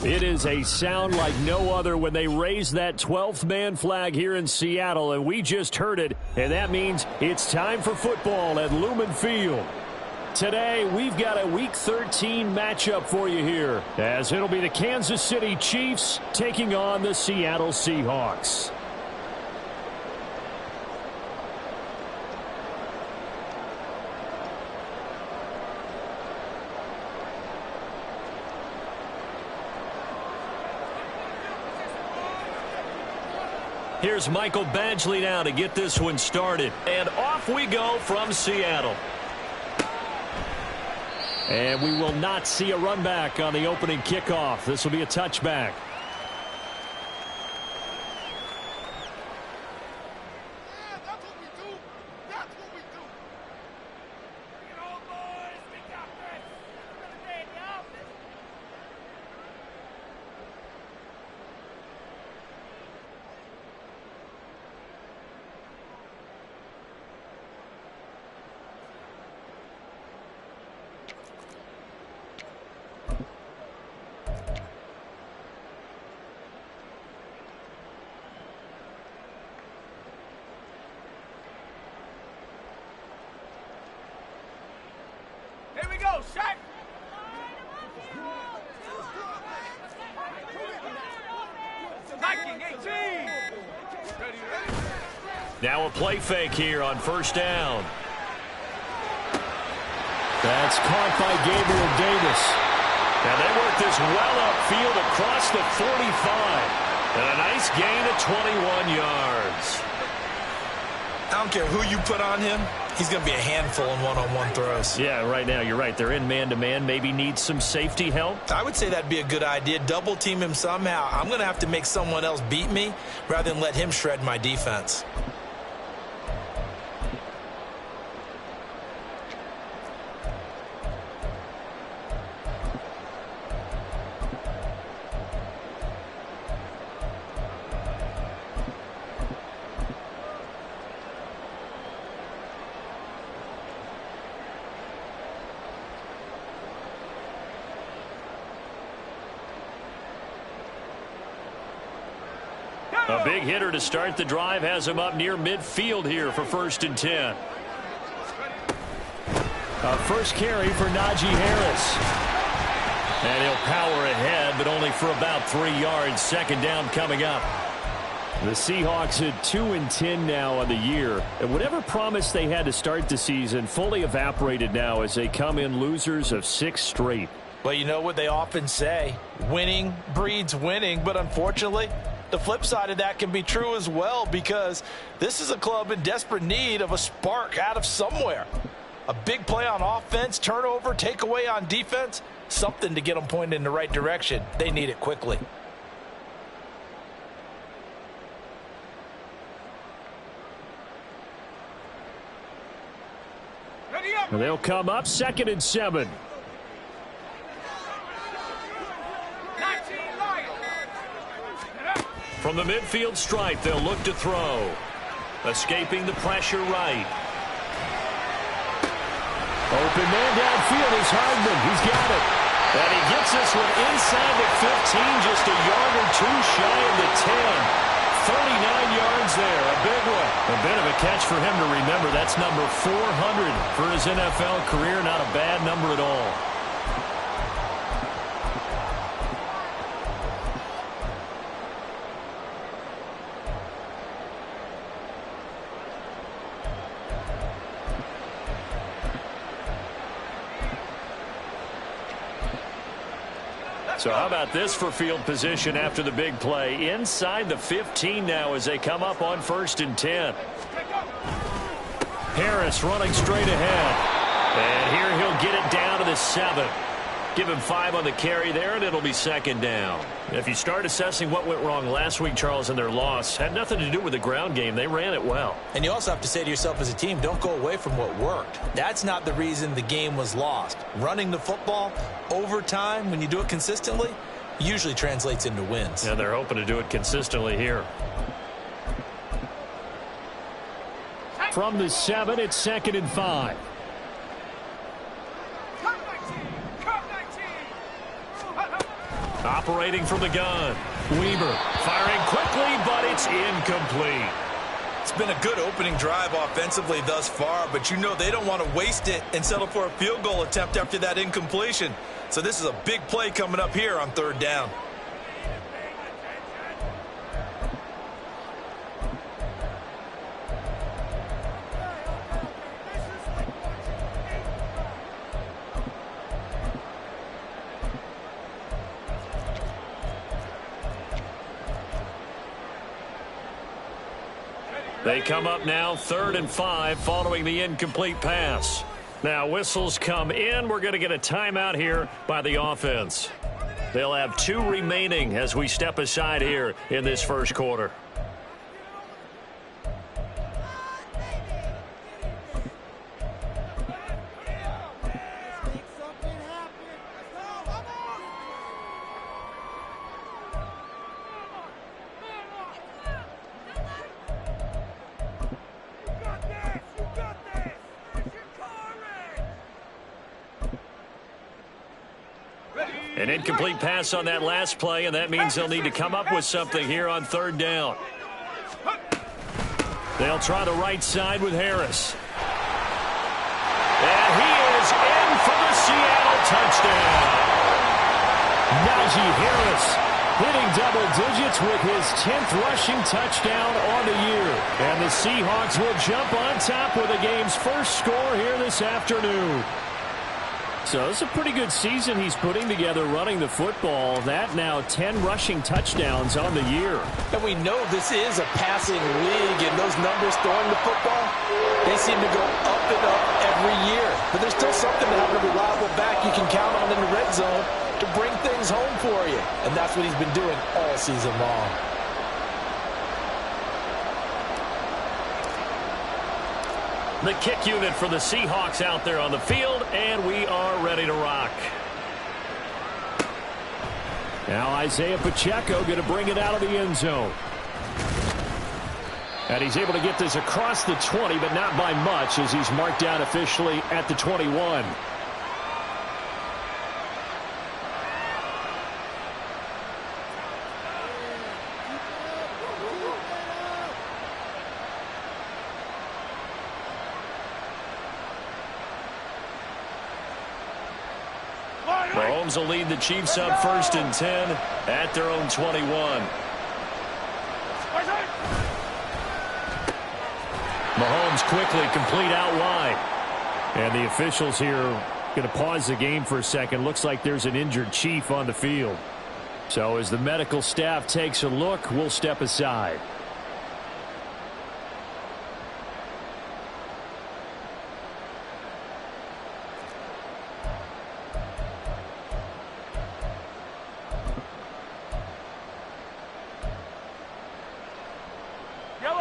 It is a sound like no other when they raise that 12th man flag here in Seattle, and we just heard it, and that means it's time for football at Lumen Field. Today, we've got a Week 13 matchup for you here, as it'll be the Kansas City Chiefs taking on the Seattle Seahawks. Here's Michael Badgley now to get this one started. And off we go from Seattle. And we will not see a run back on the opening kickoff. This will be a touchback. Here we go, Shaq! Striking 18! Now a play fake here on first down. That's caught by Gabriel Davis. And they work this well upfield across the 45. And a nice gain of 21 yards. I don't care who you put on him. He's going to be a handful in one-on-one throws. Yeah, right now, you're right. They're in man-to-man. Maybe needs some safety help. I would say that'd be a good idea. Double team him somehow. I'm going to have to make someone else beat me rather than let him shred my defense. A big hitter to start the drive has him up near midfield here for 1st and 10. A first carry for Najee Harris. And he'll power ahead, but only for about 3 yards. Second down coming up. The Seahawks at 2-10 now on the year. And whatever promise they had to start the season fully evaporated now as they come in losers of 6 straight. Well, you know what they often say, winning breeds winning, but unfortunately, the flip side of that can be true as well, because this is a club in desperate need of a spark out of somewhere. A big play on offense, turnover, takeaway on defense, something to get them pointed in the right direction. They need it quickly. And they'll come up 2nd and 7. From the midfield stripe, they'll look to throw. Escaping the pressure right. Open man downfield is Hardman. He's got it. And he gets this one inside the 15, just a yard or two shy of the 10. 39 yards there, a big one. A bit of a catch for him to remember. That's number 400 for his NFL career. Not a bad number at all. So how about this for field position after the big play? Inside the 15 now as they come up on 1st and 10. Harris running straight ahead. And here he'll get it down to the 7. Give him 5 on the carry there, and it'll be 2nd down. If you start assessing what went wrong last week, Charles, in their loss, had nothing to do with the ground game. They ran it well. And you also have to say to yourself as a team, don't go away from what worked. That's not the reason the game was lost. Running the football over time, when you do it consistently, usually translates into wins. And they're hoping to do it consistently here. From the 7, it's 2nd and 5. Operating from the gun. Weaver firing quickly, but it's incomplete. It's been a good opening drive offensively thus far, but you know they don't want to waste it and settle for a field goal attempt after that incompletion. So this is a big play coming up here on 3rd down. They come up now 3rd and 5 following the incomplete pass. Now whistles come in. We're going to get a timeout here by the offense. They'll have 2 remaining as we step aside here in this first quarter. An incomplete pass on that last play, and that means they'll need to come up with something here on 3rd down. They'll try the right side with Harris. And he is in for the Seattle touchdown. Najee Harris hitting double digits with his 10th rushing touchdown on the year. And the Seahawks will jump on top with the game's first score here this afternoon. So it's a pretty good season he's putting together running the football. That now 10 rushing touchdowns on the year. And we know this is a passing league, and those numbers throwing the football, they seem to go up and up every year. But there's still something to having a reliable back you can count on in the red zone to bring things home for you. And that's what he's been doing all season long. The kick unit for the Seahawks out there on the field, and we are ready to rock. Now Isaiah Pacheco going to bring it out of the end zone. And he's able to get this across the 20, but not by much, as he's marked down officially at the 21. Mahomes will lead the Chiefs up 1st and 10 at their own 21. Mahomes quickly complete out wide. And the officials here going to pause the game for a second. Looks like there's an injured Chief on the field. So as the medical staff takes a look, we'll step aside.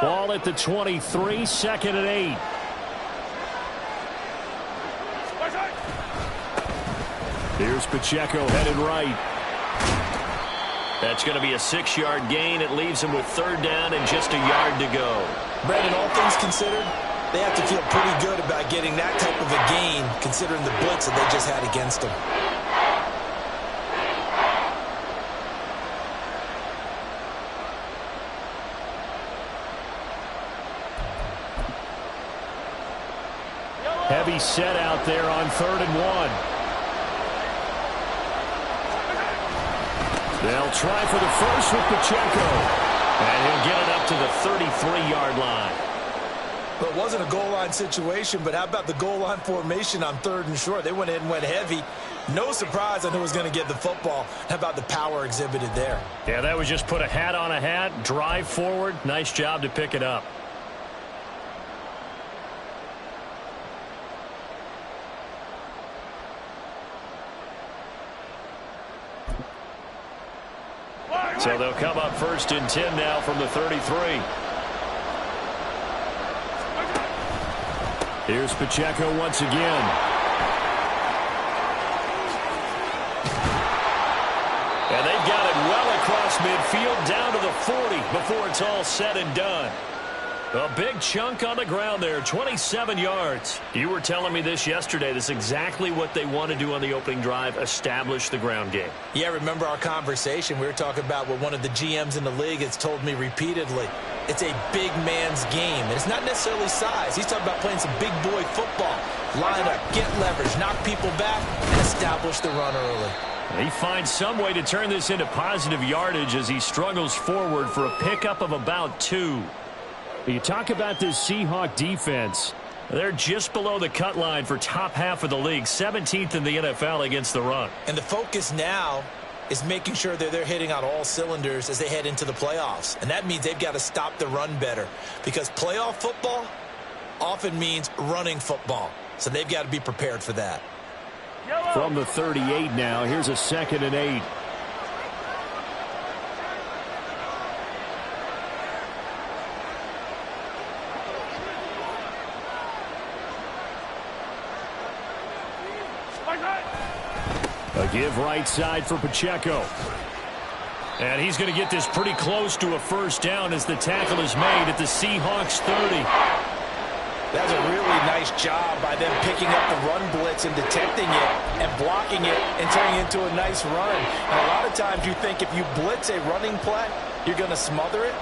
Ball at the 23, 2nd and 8. Here's Pacheco headed right. That's going to be a 6-yard gain. It leaves him with 3rd down and just a yard to go. Brandon, all things considered, they have to feel pretty good about getting that type of a gain, considering the blitz that they just had against them. Heavy set out there on 3rd and 1. They'll try for the first with Pacheco. And he'll get it up to the 33-yard line. But it wasn't a goal line situation, but how about the goal line formation on 3rd and short? They went in and went heavy. No surprise on who was going to get the football. How about the power exhibited there? Yeah, that was just put a hat on a hat, drive forward. Nice job to pick it up. So they'll come up 1st and 10 now from the 33. Here's Pacheco once again. And they've got it well across midfield down to the 40 before it's all said and done. A big chunk on the ground there, 27 yards. You were telling me this yesterday. This is exactly what they want to do on the opening drive, establish the ground game. Yeah, remember our conversation? We were talking about what one of the GMs in the league has told me repeatedly. It's a big man's game, and it's not necessarily size. He's talking about playing some big boy football. Line up, get leverage, knock people back, and establish the run early. He finds some way to turn this into positive yardage as he struggles forward for a pickup of about 2. You talk about this Seahawk defense. They're just below the cut line for top half of the league, 17th in the NFL against the run. And the focus now is making sure that they're hitting on all cylinders as they head into the playoffs. And that means they've got to stop the run better, because playoff football often means running football. So they've got to be prepared for that. From the 38 now, here's a 2nd and 8. A give right side for Pacheco. And he's going to get this pretty close to a first down as the tackle is made at the Seahawks 30. That's a really nice job by them picking up the run blitz and detecting it and blocking it and turning it into a nice run. And a lot of times you think if you blitz a running play, you're going to smother it.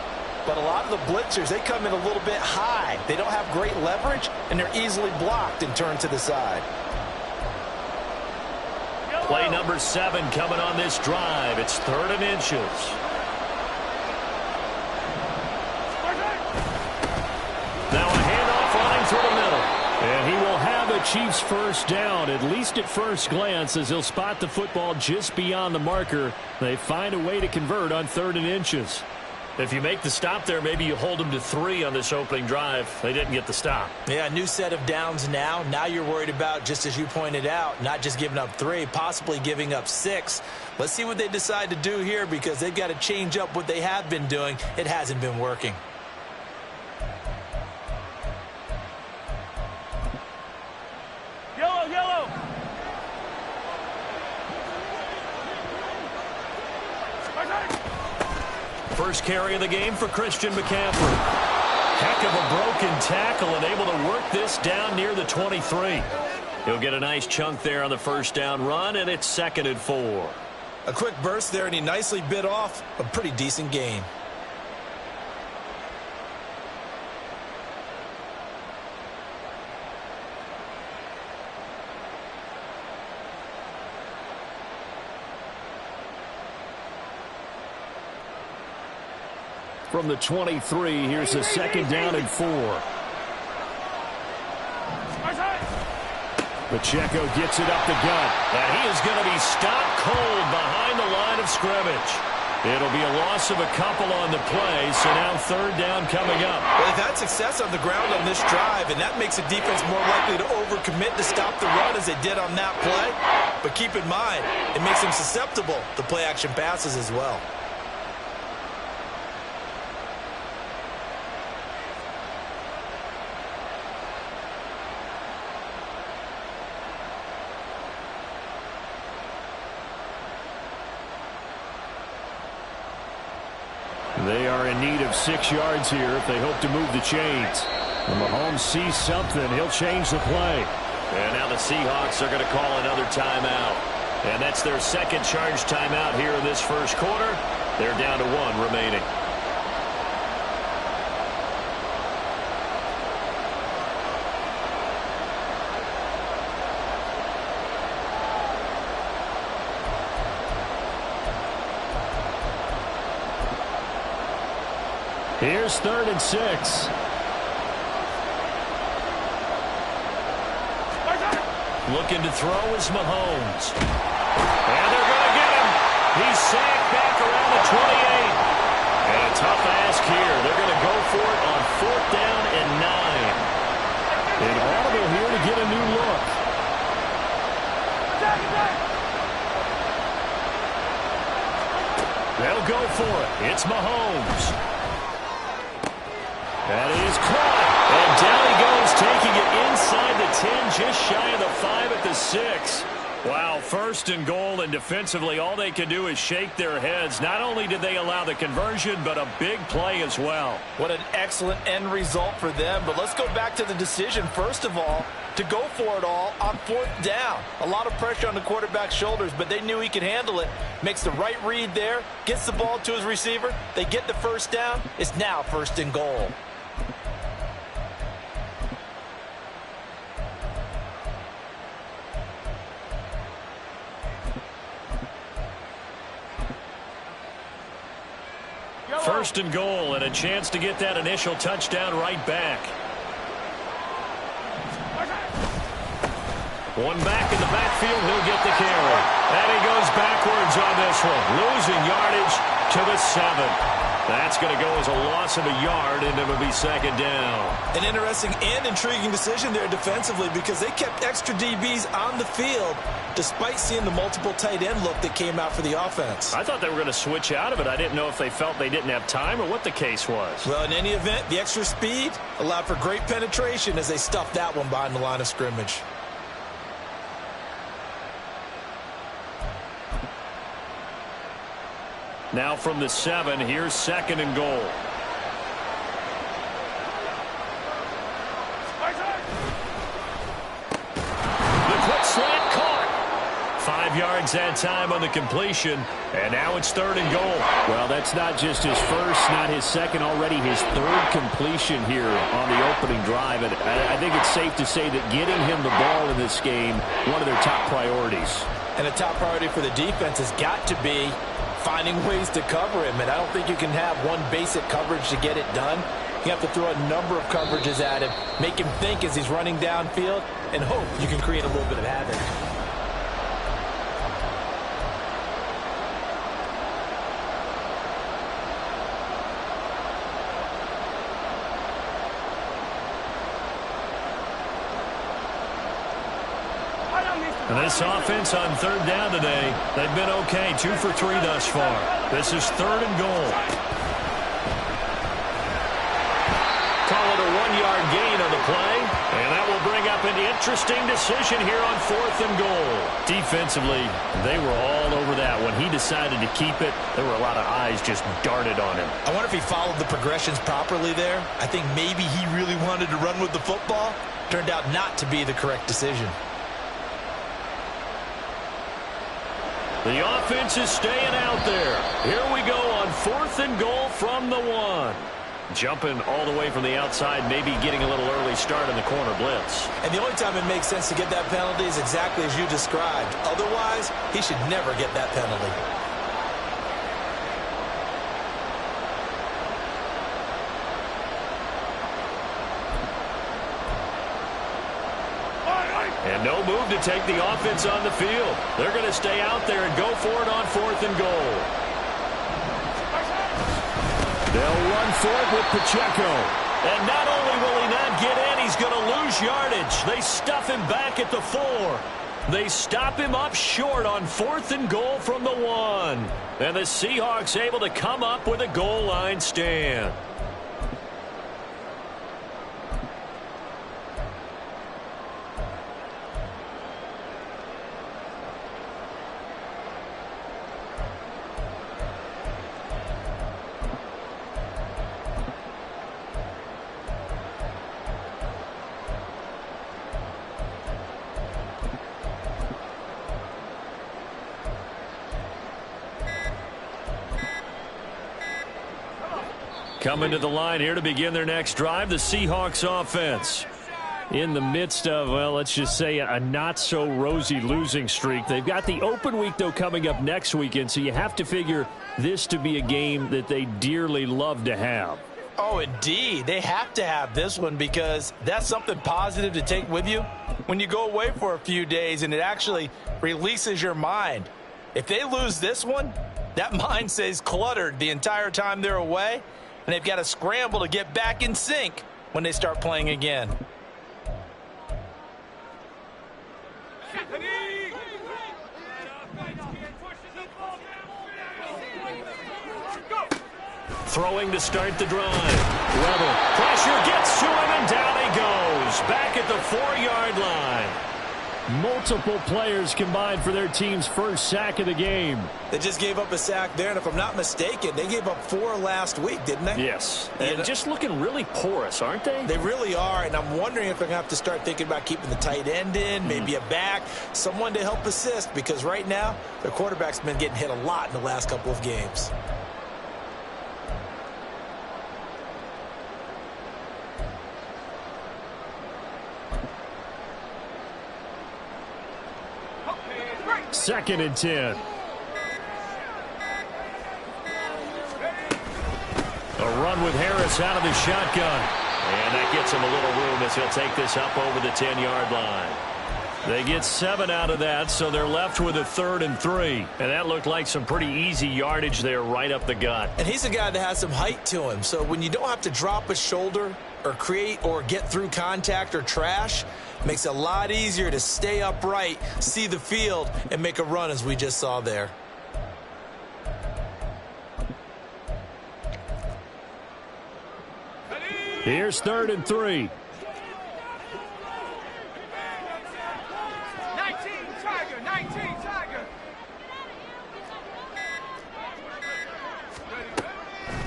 But a lot of the blitzers, they come in a little bit high. They don't have great leverage, and they're easily blocked and turned to the side. Play number 7 coming on this drive. It's 3rd and inches. Now a handoff running through the middle. And he will have a Chiefs first down, at least at first glance, as he'll spot the football just beyond the marker. They find a way to convert on 3rd and inches. If you make the stop there, maybe you hold them to 3 on this opening drive. They didn't get the stop. Yeah, new set of downs now. Now you're worried about, just as you pointed out, not just giving up 3, possibly giving up 6. Let's see what they decide to do here, because they've got to change up what they have been doing. It hasn't been working. Yellow, yellow. First carry of the game for Christian McCaffrey. Heck of a broken tackle and able to work this down near the 23. He'll get a nice chunk there on the first down run, and it's 2nd and 4. A quick burst there, and he nicely bit off a pretty decent gain. From the 23, here's a 2nd down and 4. Pacheco gets it up the gut, and he is going to be stopped cold behind the line of scrimmage. It'll be a loss of a couple on the play, so now 3rd down coming up. Well, they've had success on the ground on this drive, and that makes the defense more likely to overcommit to stop the run as they did on that play. But keep in mind, it makes them susceptible to play-action passes as well. They are in need of 6 yards here if they hope to move the chains. When Mahomes sees something, he'll change the play. And now the Seahawks are going to call another timeout. And that's their 2nd charge timeout here in this first quarter. They're down to 1 remaining. Here's 3rd and 6. Looking to throw is Mahomes. And they're going to get him. He's sacked back around the 28. And a tough ask here. They're going to go for it on 4th down and 9. An audible here to get a new look. They'll go for it. It's Mahomes. That is caught. And down he goes, taking it inside the 10, just shy of the 5 at the 6. Wow, first and goal, and defensively, all they can do is shake their heads. Not only did they allow the conversion, but a big play as well. What an excellent end result for them. But let's go back to the decision, first of all, to go for it all on 4th down. A lot of pressure on the quarterback's shoulders, but they knew he could handle it. Makes the right read there, gets the ball to his receiver. They get the first down. It's now 1st and goal. First and goal, and a chance to get that initial touchdown right back. One back in the backfield, he'll get the carry. And he goes backwards on this one, losing yardage to the 7. That's going to go as a loss of a yard, and it'll be 2nd down. An interesting and intriguing decision there defensively because they kept extra DBs on the field despite seeing the multiple tight end look that came out for the offense. I thought they were going to switch out of it. I didn't know if they felt they didn't have time or what the case was. Well, in any event, the extra speed allowed for great penetration as they stuffed that one behind the line of scrimmage. Now from the 7, here's 2nd and goal. The quick slant caught. 5 yards that time on the completion, and now it's 3rd and goal. Well, that's not just his first, not his second, already his 3rd completion here on the opening drive. And I think it's safe to say that getting him the ball in this game, one of their top priorities. And a top priority for the defense has got to be finding ways to cover him, and I don't think you can have one basic coverage to get it done. You have to throw a number of coverages at him, make him think as he's running downfield, and hope you can create a little bit of havoc. And this offense on 3rd down today, they've been okay, 2 for 3 thus far. This is 3rd and goal. Call it a 1-yard gain on the play, and that will bring up an interesting decision here on 4th and goal. Defensively, they were all over that. When he decided to keep it, there were a lot of eyes just darted on him. I wonder if he followed the progressions properly there. I think maybe he really wanted to run with the football. Turned out not to be the correct decision. The offense is staying out there. Here we go on 4th and goal from the 1. Jumping all the way from the outside, maybe getting a little early start in the corner blitz. And the only time it makes sense to get that penalty is exactly as you described. Otherwise, he should never get that penalty. And no move to take the offense on the field. They're going to stay out there and go for it on 4th and goal. They'll run for it with Pacheco. And not only will he not get in, he's going to lose yardage. They stuff him back at the 4. They stop him up short on 4th and goal from the 1. And the Seahawks able to come up with a goal line stand. Coming to the line here to begin their next drive, the Seahawks offense. In the midst of, well, let's just say a not-so-rosy losing streak. They've got the open week, though, coming up next weekend, so you have to figure this to be a game that they dearly love to have. Oh, indeed. They have to have this one because that's something positive to take with you when you go away for a few days, and it actually releases your mind. If they lose this one, that mind stays cluttered the entire time they're away, and they've got to scramble to get back in sync when they start playing again. Throwing to start the drive. Rebel. Pressure gets to him, and down he goes. Back at the 4-yard line. Multiple players combined for their team's first sack of the game. They just gave up a sack there, and if I'm not mistaken, they gave up 4 last week, didn't they? Yes, and just looking really porous, aren't they? They really are, and I'm wondering if they're going to have to start thinking about keeping the tight end in, maybe a back, someone to help assist, because right now, their quarterback's been getting hit a lot in the last couple of games. Second and 10. A run with Harris out of the shotgun. And that gets him a little room as he'll take this up over the 10-yard line. They get 7 out of that, so they're left with a 3rd and 3. And that looked like some pretty easy yardage there right up the gut. And he's a guy that has some height to him. So when you don't have to drop a shoulder or create or get through contact or trash, makes it a lot easier to stay upright, see the field, and make a run as we just saw there. Here's 3rd and 3. 19 Tiger.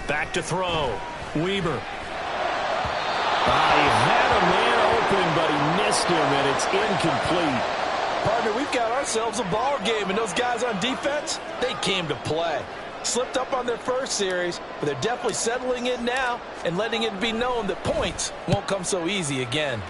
Back to throw. Weaver. He had a man open, but he missed him, and it's incomplete. Partner, we've got ourselves a ball game, and those guys on defense, they came to play. Slipped up on their first series, but they're definitely settling in now and letting it be known that points won't come so easy again.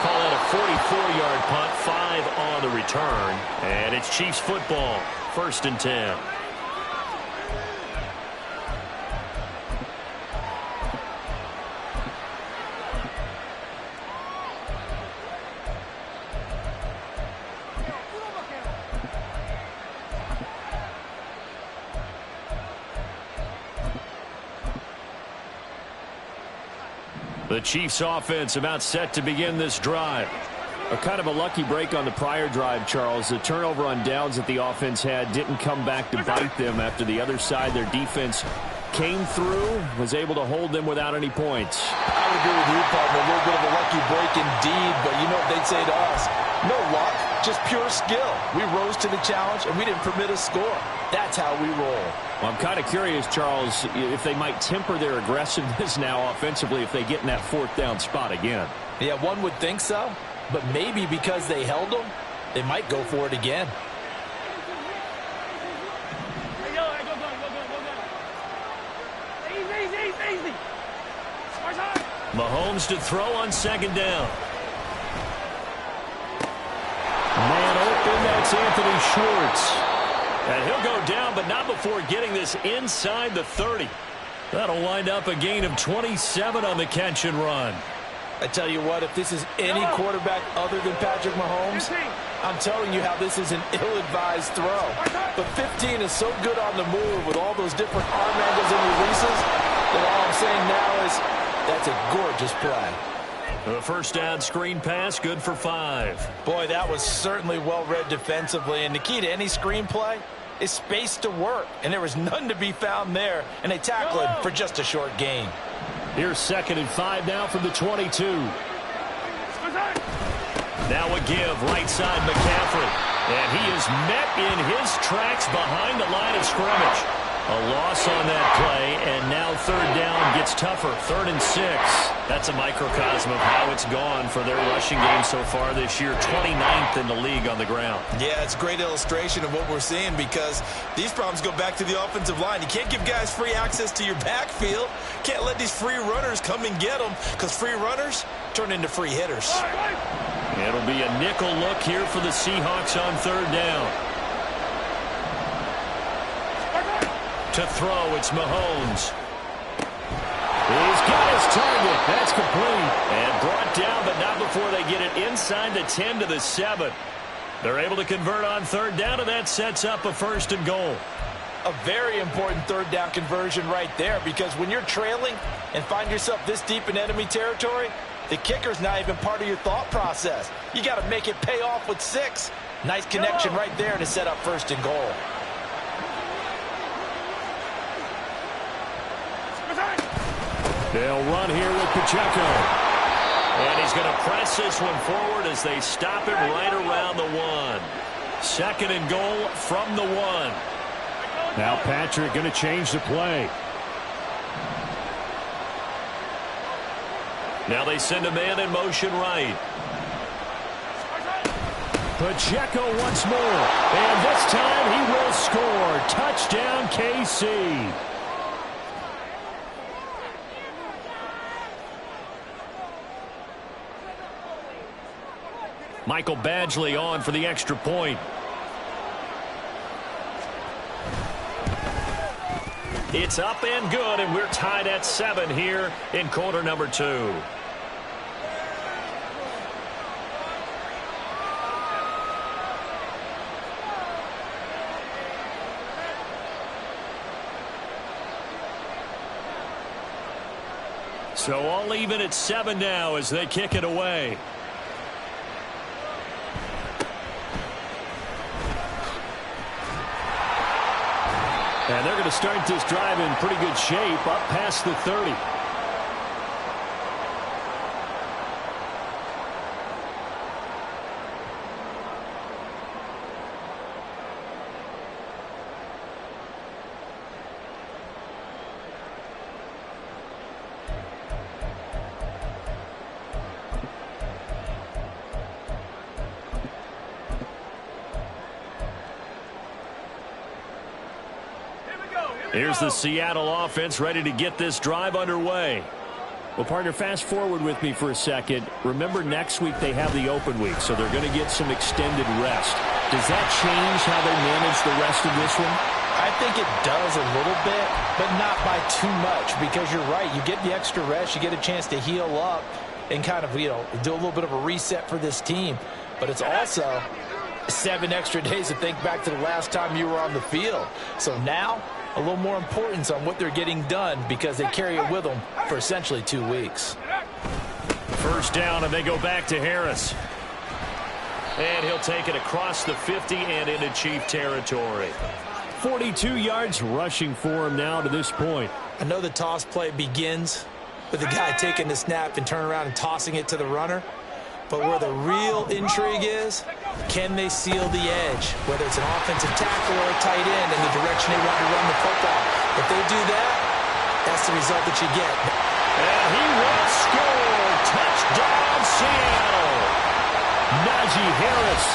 Call that a 44-yard punt, 5 on the return, and it's Chiefs football, 1st and 10. The Chiefs offense about set to begin this drive. A kind of a lucky break on the prior drive, Charles. The turnover on downs that the offense had didn't come back to bite them after the other side. Their defense came through, was able to hold them without any points. I would agree with you, partner. A little bit of a lucky break indeed, but you know what they'd say to us? No luck, just pure skill. We rose to the challenge, and we didn't permit a score. That's how we roll. Well, I'm kind of curious, Charles, if they might temper their aggressiveness now offensively if they get in that 4th down spot again. Yeah, one would think so, but maybe because they held them, they might go for it again. Easy. Mahomes to throw on 2nd down. Man open, that's Anthony Schwartz. And he'll go down, but not before getting this inside the 30. That'll wind up a gain of 27 on the catch and run. I tell you what, if this is any quarterback other than Patrick Mahomes, I'm telling you how this is an ill-advised throw. But 15 is so good on the move with all those different arm angles and releases that all I'm saying now is that's a gorgeous play. The 1st down screen pass, good for 5. Boy, that was certainly well-read defensively. And the key to any screen play is space to work. And there was none to be found there. And they tackle him for just a short gain. Here's 2nd and 5 now from the 22. Now a give, right side McCaffrey. And he is met in his tracks behind the line of scrimmage. A loss on that play, and now 3rd down gets tougher. 3rd and 6. That's a microcosm of how it's gone for their rushing game so far this year. 29th in the league on the ground. Yeah, it's a great illustration of what we're seeing because these problems go back to the offensive line. You can't give guys free access to your backfield. Can't let these free runners come and get them because free runners turn into free hitters. It'll be a nickel look here for the Seahawks on 3rd down. To throw, it's Mahomes. He's got his target. That's complete. And brought down, but not before they get it inside the 10 to the 7. They're able to convert on 3rd down, and that sets up a 1st and goal. A very important 3rd down conversion right there because when you're trailing and find yourself this deep in enemy territory, the kicker's not even part of your thought process. You got to make it pay off with 6. Nice connection right there to set up 1st and goal. They'll run here with Pacheco. And he's going to press this one forward as they stop him right around the 1. Second and goal from the 1. Now Patrick going to change the play. Now they send a man in motion right. Pacheco once more. And this time he will score. Touchdown KC. Michael Badgley on for the extra point. It's up and good, and we're tied at 7 here in quarter number 2. So all even at 7 now as they kick it away. And they're going to start this drive in pretty good shape, up past the 30. Here's the Seattle offense ready to get this drive underway. Well, partner, fast forward with me for a second. Remember, next week they have the open week, so they're going to get some extended rest. Does that change how they manage the rest of this one? I think it does a little bit, but not by too much, because you're right. You get the extra rest, you get a chance to heal up and kind of, do a little bit of a reset for this team. But it's also 7 extra days to think back to the last time you were on the field. So now, a little more importance on what they're getting done because they carry it with them for essentially 2 weeks. First down, and they go back to Harris. And he'll take it across the 50 and into Chief territory. 42 yards rushing for him now to this point. I know the toss play begins with the guy taking the snap and turning around and tossing it to the runner. But where the real intrigue is, can they seal the edge, whether it's an offensive tackle or a tight end in the direction they want to run the football. If they do that, that's the result that you get. And he will score. Touchdown, Seattle. Najee Harris.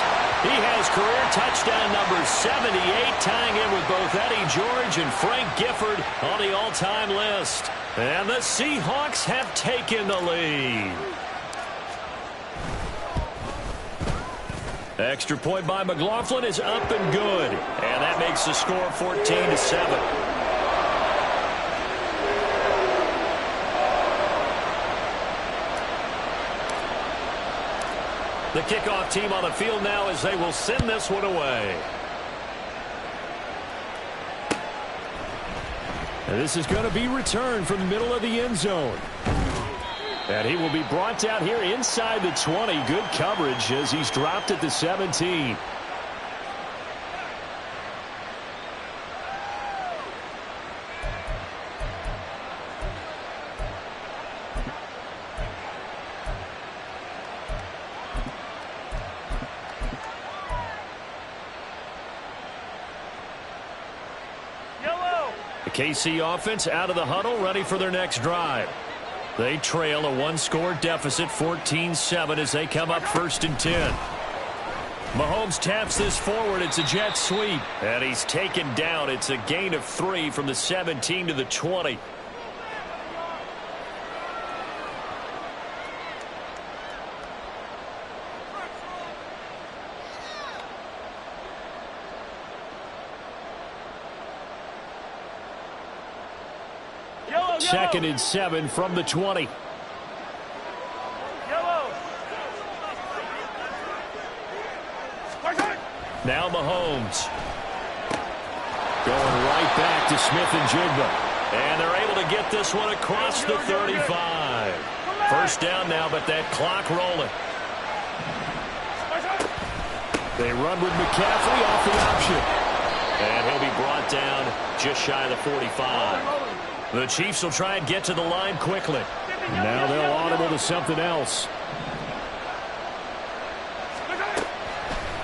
He has career touchdown number 78, tying in with both Eddie George and Frank Gifford on the all-time list. And the Seahawks have taken the lead. Extra point by McLaughlin is up and good. And that makes the score 14-7. The kickoff team on the field now as they will send this one away. And this is going to be returned from the middle of the end zone. And he will be brought down here inside the 20. Good coverage as he's dropped at the 17. The KC offense out of the huddle, ready for their next drive. They trail a 1-score deficit, 14-7, as they come up 1st and 10. Mahomes taps this forward. It's a jet sweep. And he's taken down. It's a gain of 3 from the 17 to the 20. Second and 7 from the 20. Now Mahomes. Going right back to Smith and Jigba. And they're able to get this one across the 35. First down now, but that clock rolling. They run with McCaffrey off the option. And he'll be brought down just shy of the 45. The Chiefs will try and get to the line quickly. Now they'll audible to something else.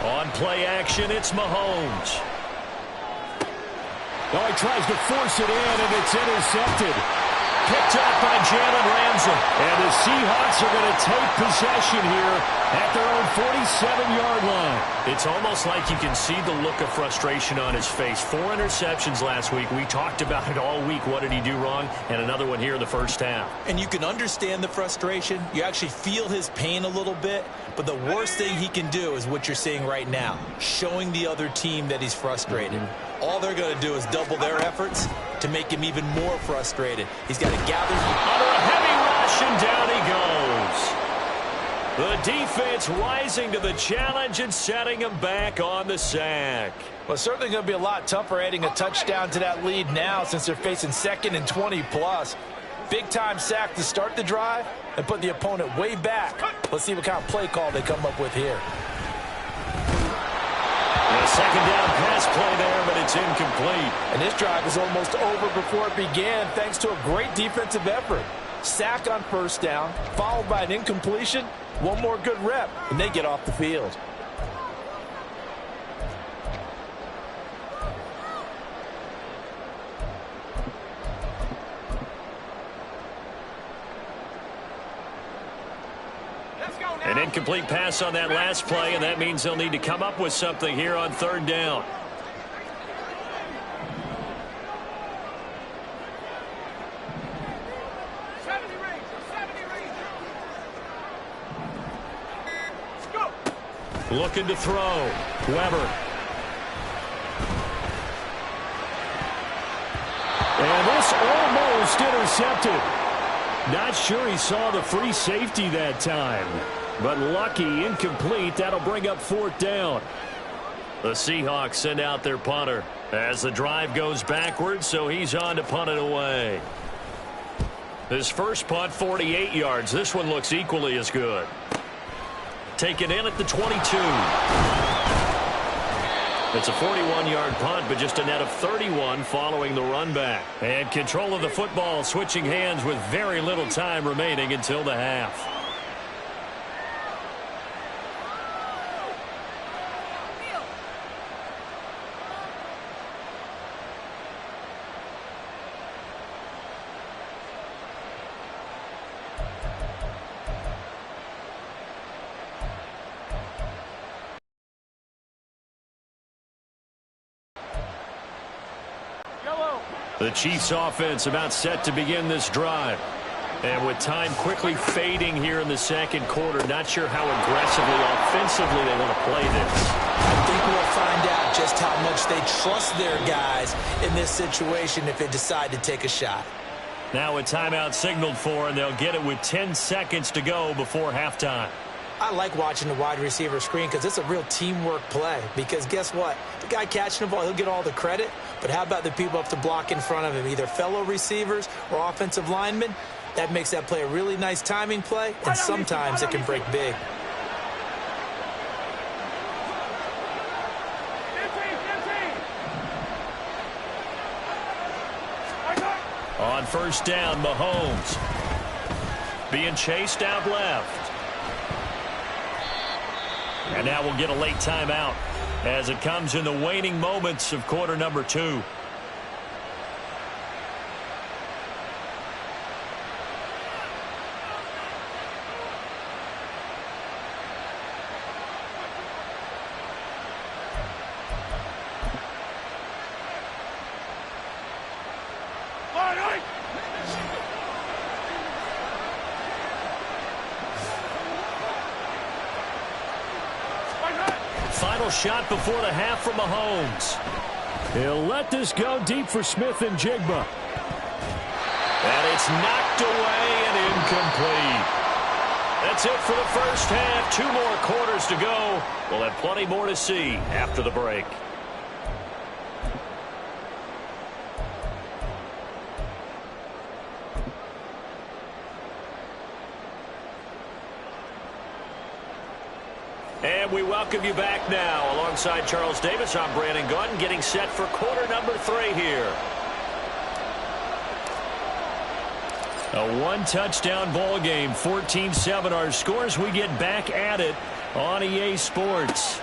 On play action, it's Mahomes. Oh, he tries to force it in, and it's intercepted. Picked up by Jalen Ramsey. And the Seahawks are going to take possession here at their own 47-yard line. It's almost like you can see the look of frustration on his face. 4 interceptions last week. We talked about it all week. What did he do wrong? And another one here in the first half. And you can understand the frustration. You actually feel his pain a little bit. But the worst thing he can do is what you're seeing right now, showing the other team that he's frustrated. All they're going to do is double their efforts to make him even more frustrated. He's got to gather. Under a heavy rush, and down he goes. The defense rising to the challenge and setting him back on the sack. Well, it's certainly going to be a lot tougher adding a touchdown to that lead now since they're facing 2nd and 20+. Big-time sack to start the drive and put the opponent way back. Let's see what kind of play call they come up with here. A second down pass play there, but it's incomplete. And this drive is almost over before it began thanks to a great defensive effort. Sack on first down, followed by an incompletion. One more good rep, and they get off the field. An incomplete pass on that last play, and that means they'll need to come up with something here on 3rd down. Looking to throw. Weber. And this almost intercepted. Not sure he saw the free safety that time. But lucky, incomplete. That'll bring up 4th down. The Seahawks send out their punter as the drive goes backwards, so he's on to punt it away. His first punt, 48 yards. This one looks equally as good. Taken in at the 22. It's a 41-yard punt, but just a net of 31 following the run back. And control of the football switching hands with very little time remaining until the half. The Chiefs offense about set to begin this drive. And with time quickly fading here in the 2nd quarter, not sure how aggressively, offensively they want to play this. I think we'll find out just how much they trust their guys in this situation if they decide to take a shot. Now a timeout signaled for, and they'll get it with 10 seconds to go before halftime. I like watching the wide receiver screen because it's a real teamwork play. Because guess what? The guy catching the ball, he'll get all the credit. But how about the people up to block in front of him, either fellow receivers or offensive linemen? That makes that play a really nice timing play, and sometimes it can break big. On first down, Mahomes being chased out left. And now we'll get a late timeout as it comes in the waning moments of quarter number 2. Final shot before the half from Mahomes. He'll let this go deep for Smith and Jigba. And it's knocked away and incomplete. That's it for the first half. 2 more quarters to go. We'll have plenty more to see after the break. And we welcome you back now. Alongside Charles Davis, I'm Brandon Gunn, getting set for quarter number 3 here. A one-touchdown ball game, 14-7 our scores. We get back at it on EA Sports.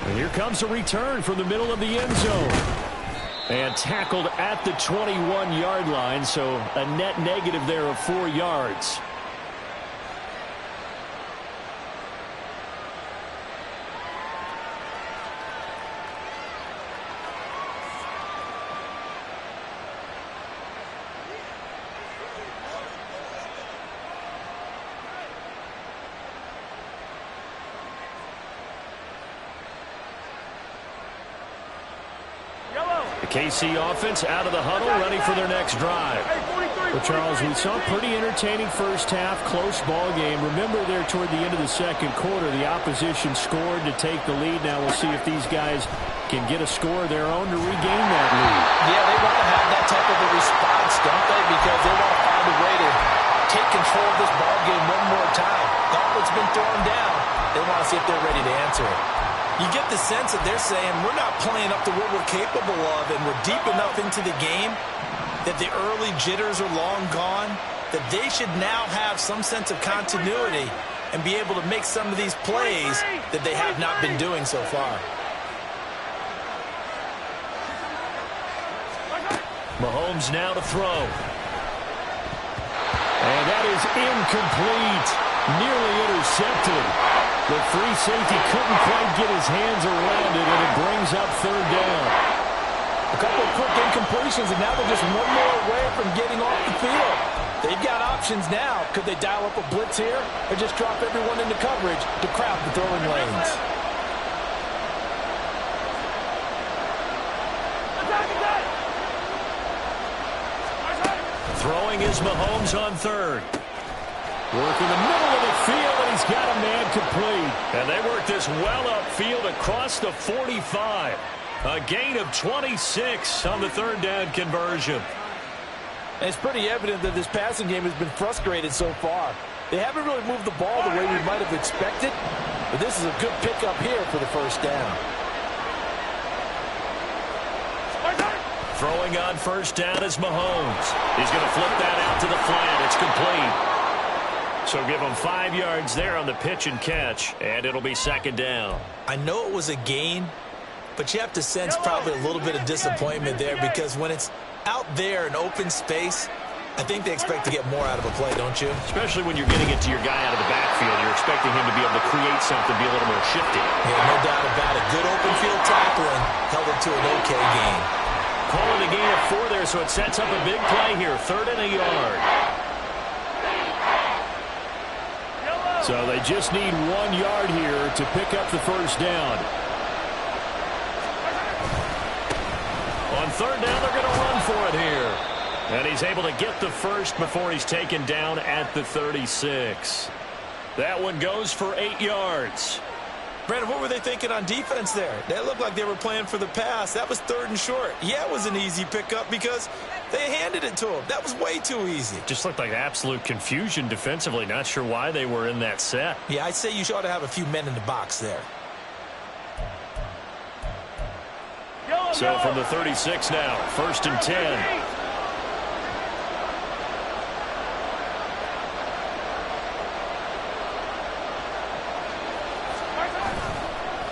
And here comes a return from the middle of the end zone. And tackled at the 21-yard line, so a net negative there of 4 yards. KC offense out of the huddle, ready for their next drive. Well, Charles, we saw a pretty entertaining first half, close ball game. Remember there toward the end of the second quarter, the opposition scored to take the lead. Now we'll see if these guys can get a score of their own to regain that lead. Yeah, they want to have that type of a response, don't they? Because they want to find a way to take control of this ball game one more time. Gauntlet's been thrown down. They want to see if they're ready to answer it. You get the sense that they're saying we're not playing up to what we're capable of, and we're deep enough into the game that the early jitters are long gone, that they should now have some sense of continuity and be able to make some of these plays that they have not been doing so far. Mahomes now to throw. And that is incomplete. Nearly intercepted. The free safety couldn't quite get his hands around it, and it brings up third down. A couple of quick incompletions, and now they're just one more away from getting off the field. They've got options now. Could they dial up a blitz here or just drop everyone into coverage to crowd the throwing lanes? Throwing is Mahomes on third. Working the middle of the field, and he's got a man complete. And they work this well upfield across the 45. A gain of 26 on the third down conversion. And it's pretty evident that this passing game has been frustrated so far. They haven't really moved the ball the way we might have expected, but this is a good pickup here for the first down. Throwing on first down is Mahomes. He's going to flip that out to the flat. It's complete. So give him 5 yards there on the pitch and catch, and it'll be second down. I know it was a gain, but you have to sense probably a little bit of disappointment there, because when it's out there in open space, I think they expect to get more out of a play, don't you? Especially when you're getting it to your guy out of the backfield. You're expecting him to be able to create something, be a little more shifty. Yeah, no doubt about it. Good open field tackling held it to an okay gain. Calling a gain of 4 there, so it sets up a big play here. 3rd and a yard. So they just need 1 yard here to pick up the first down. On third down, they're going to run for it here. And he's able to get the first before he's taken down at the 36. That one goes for 8 yards. Brandon, what were they thinking on defense there? That looked like they were playing for the pass. That was 3rd and short. Yeah, it was an easy pickup because they handed it to him. That was way too easy. Just looked like absolute confusion defensively. Not sure why they were in that set. Yeah, I'd say you ought to have a few men in the box there. So from the 36 now, 1st and 10.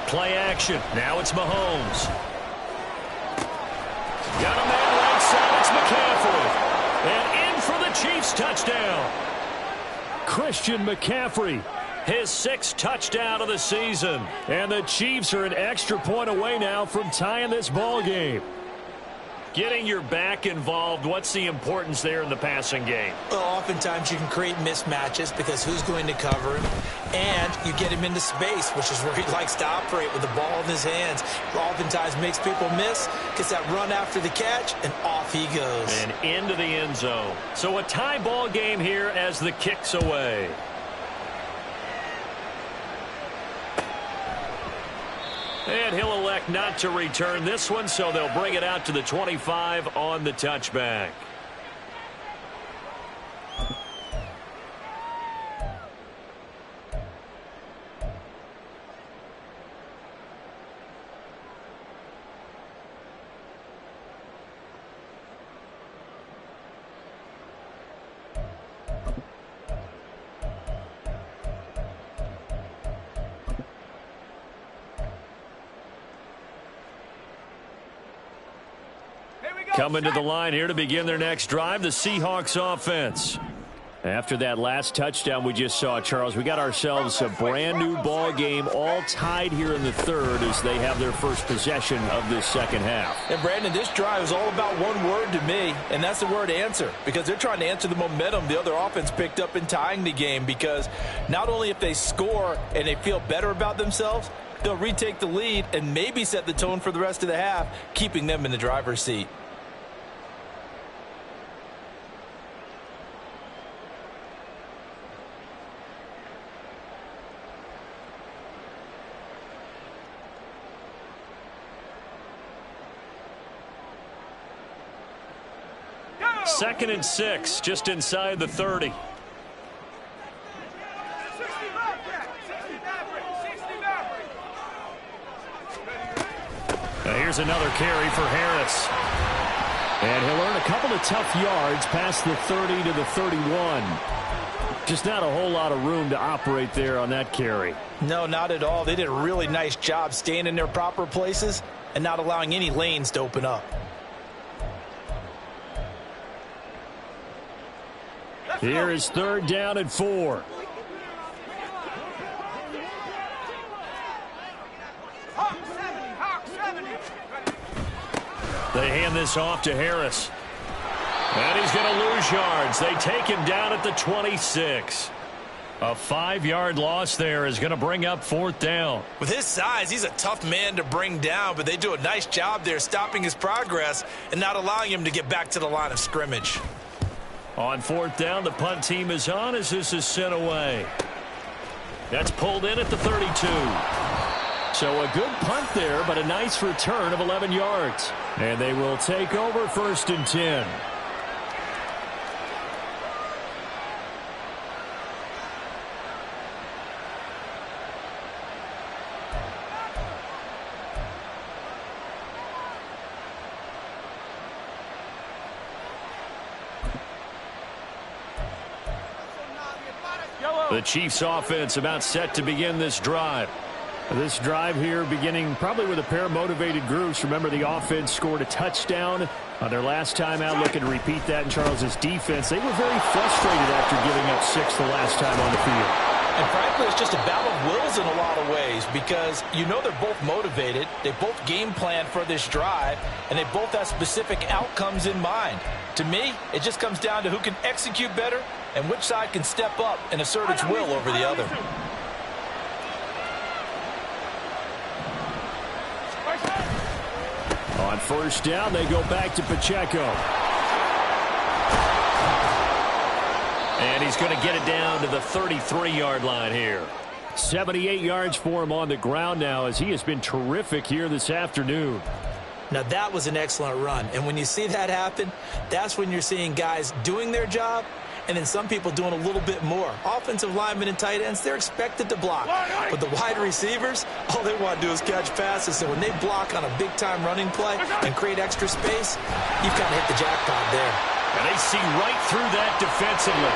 Play action. Now it's Mahomes. Got a man right side. It's McCaffrey. And in for the Chiefs touchdown. Christian McCaffrey, his 6th touchdown of the season. And the Chiefs are an extra point away now from tying this ball game. Getting your back involved, what's the importance there in the passing game? Well, oftentimes you can create mismatches because who's going to cover him? And you get him into space, which is where he likes to operate with the ball in his hands. Oftentimes makes people miss, gets that run after the catch, and off he goes. And into the end zone. So a tie ball game here as the kick's away. And he'll elect not to return this one, so they'll bring it out to the 25 on the touchback. Coming to the line here to begin their next drive, the Seahawks offense. After that last touchdown we just saw, Charles, we got ourselves a brand new ball game, all tied here in the third as they have their first possession of this second half. And Brandon, this drive is all about one word to me, and that's the word answer, because they're trying to answer the momentum the other offense picked up in tying the game, because not only if they score and they feel better about themselves, they'll retake the lead and maybe set the tone for the rest of the half, keeping them in the driver's seat. Second and 6, just inside the 30. Now here's another carry for Harris. And he'll earn a couple of tough yards past the 30 to the 31. Just not a whole lot of room to operate there on that carry. No, not at all. They did a really nice job staying in their proper places and not allowing any lanes to open up. Here is third down and 4. They hand this off to Harris. And he's going to lose yards. They take him down at the 26. A 5-yard loss there is going to bring up fourth down. With his size, he's a tough man to bring down, but they do a nice job there stopping his progress and not allowing him to get back to the line of scrimmage. On fourth down, the punt team is on as this is sent away. That's pulled in at the 32. So a good punt there, but a nice return of 11 yards. And they will take over first and 10. The Chiefs offense about set to begin this drive. This drive here beginning probably with a pair of motivated groups. Remember, the offense scored a touchdown on their last time out, looking to repeat that in Charles's defense. They were very frustrated after giving up 6 the last time on the field. And frankly, it's just a battle of wills in a lot of ways, because you know they're both motivated, they both game plan for this drive, and they both have specific outcomes in mind. To me, it just comes down to who can execute better and which side can step up and assert its will over the other. On first down, they go back to Pacheco. And he's going to get it down to the 33-yard line here. 78 yards for him on the ground now, as he has been terrific here this afternoon. Now, that was an excellent run. And when you see that happen, that's when you're seeing guys doing their job and then some people doing a little bit more. Offensive linemen and tight ends, they're expected to block. But the wide receivers, all they want to do is catch passes. So when they block on a big-time running play and create extra space, you've kind of hit the jackpot there. And they see right through that defensively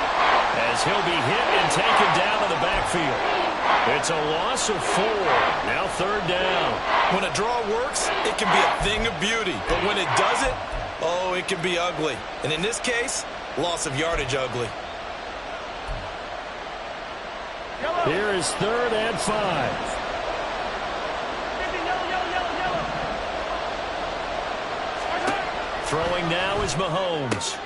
as he'll be hit and taken down to the backfield. It's a loss of 4. Now third down. When a draw works, it can be a thing of beauty. But when it doesn't, oh, it can be ugly. And in this case, loss of yardage ugly. Here is third and 5. Throwing now is Mahomes.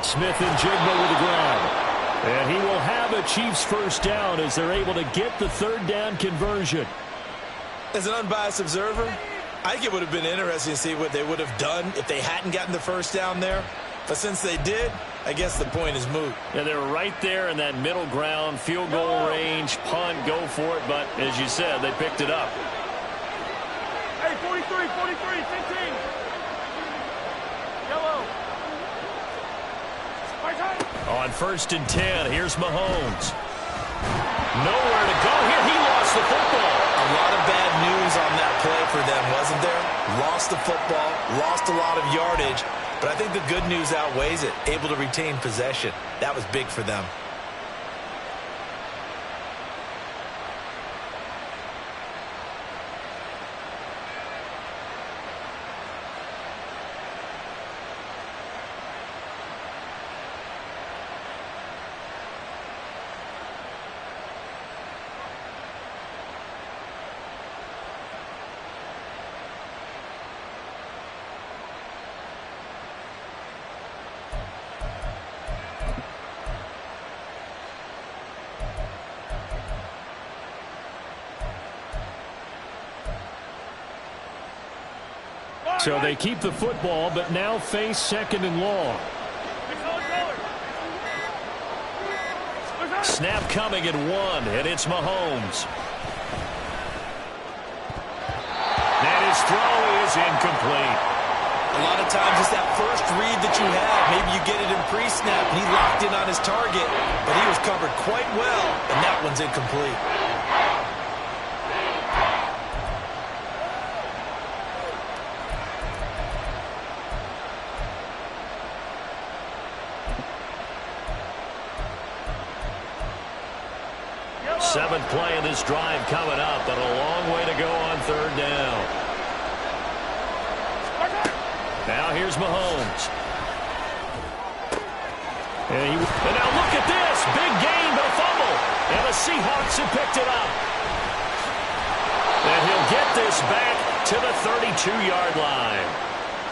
Smith and Jigma with the ground. And he will have a Chiefs first down as they're able to get the third down conversion. As an unbiased observer, I think it would have been interesting to see what they would have done if they hadn't gotten the first down there. But since they did, I guess the point is moot. Yeah, they're right there in that middle ground, field goal range, punt, go for it. But as you said, they picked it up. Hey, 43, 15. Yellow. On first and 10, here's Mahomes. Nowhere to go here. He lost the football. A lot of bad news on that play for them, wasn't there? Lost the football, lost a lot of yardage. But I think the good news outweighs it. Able to retain possession. That was big for them. So they keep the football, but now face second and long. Snap coming at 1, and it's Mahomes. And his throw is incomplete. A lot of times it's that first read that you have. Maybe you get it in pre-snap, and he locked in on his target, but he was covered quite well, and that one's incomplete. Seventh play of this drive coming up, but a long way to go on third down. Now here's Mahomes. And now look at this. Big gain, but a fumble. And the Seahawks have picked it up. And he'll get this back to the 32-yard line.